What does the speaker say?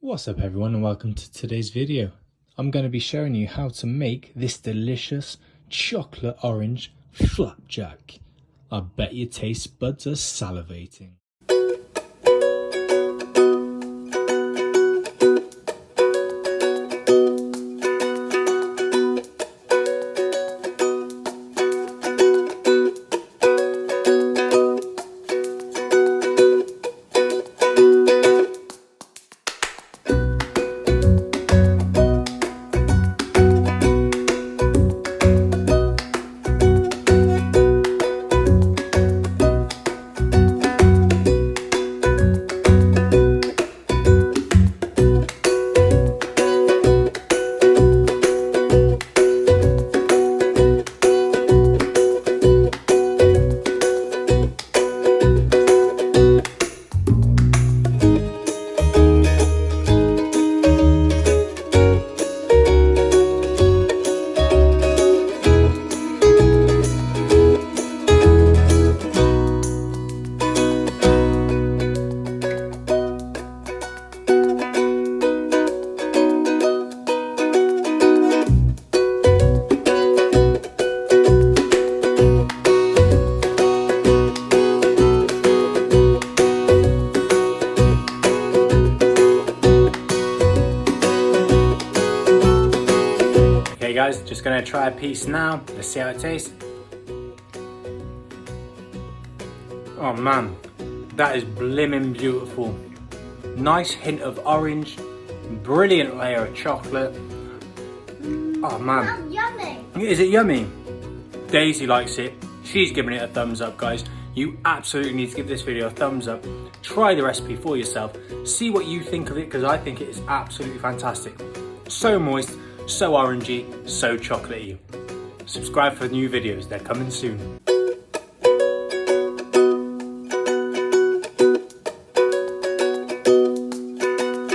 What's up everyone and welcome to today's video. I'm going to be showing you how to make this delicious chocolate orange flapjack. I bet your taste buds are salivating. Okay guys, just gonna try a piece now. Let's see how it tastes. Oh man, that is blimmin' beautiful. Nice hint of orange, brilliant layer of chocolate. Oh man. That's yummy. Is it yummy? Daisy likes it. She's giving it a thumbs up, guys. You absolutely need to give this video a thumbs up. Try the recipe for yourself. See what you think of it, because I think it is absolutely fantastic. So moist, so orangey, so chocolatey. Subscribe for new videos, they're coming soon.